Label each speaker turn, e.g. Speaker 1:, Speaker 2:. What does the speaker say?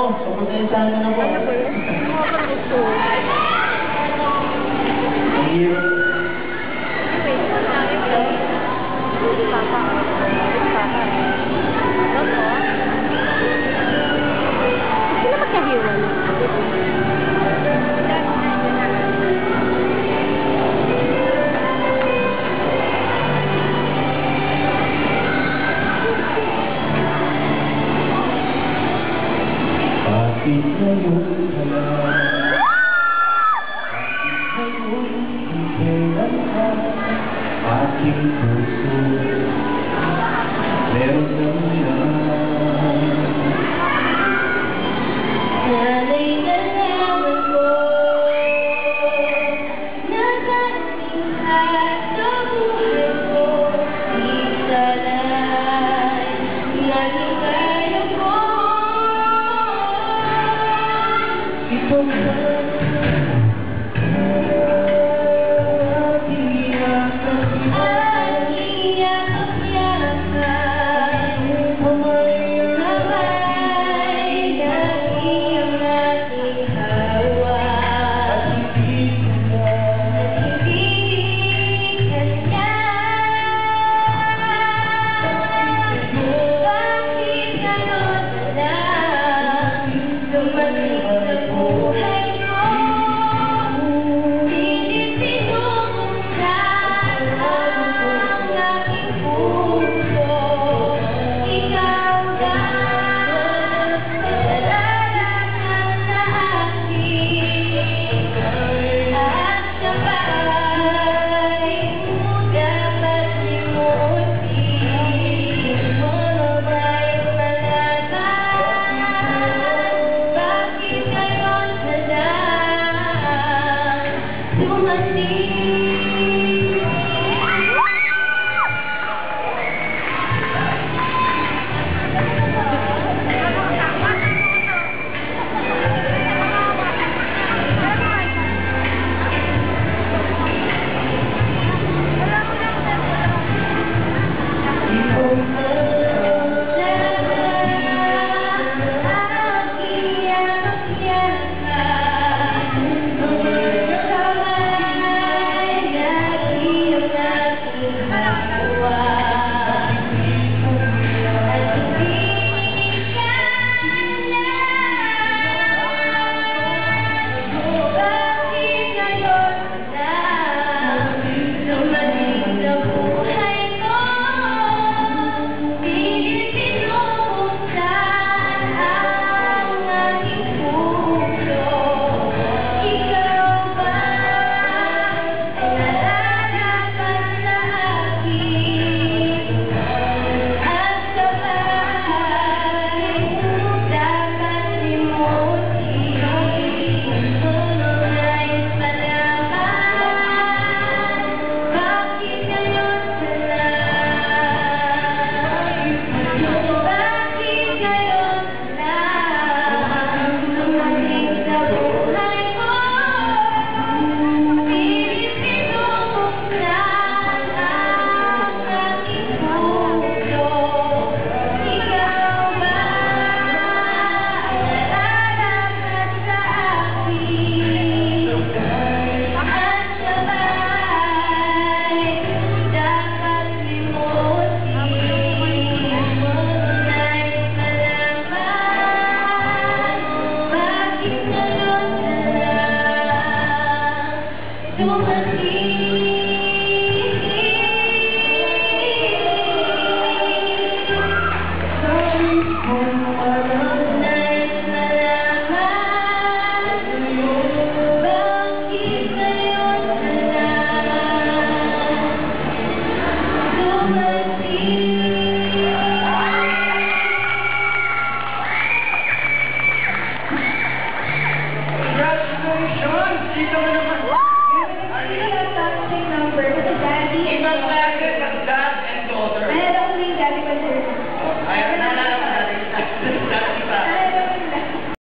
Speaker 1: Pasensyahan mo na po.
Speaker 2: Ano ba yun? Mga karuso.
Speaker 1: Ang hirap.
Speaker 2: Wait, what's that? Papa. Papa. Ano? Sila magkahiwal.
Speaker 1: Bakit ngayon pala? Bakit ngayon kailan ka? Aking puso meron ng laman.
Speaker 3: Sana'y nalaman mo na dating sa buhay ko, di sana'y naging kaya ko.
Speaker 1: Ito ba aking yakap-yakap? Kamay
Speaker 3: naging ating hawa.
Speaker 1: at hindi ka
Speaker 3: Bakit ngayon na dumating sa buhay ko? Pilit pinupuksan ang aking puso. Ikaw ba nalalaman sa akin? At sabay mo dapat limutin. Sabay malaman bakit ngayon ka lang dumating.
Speaker 1: Congratulations! Dito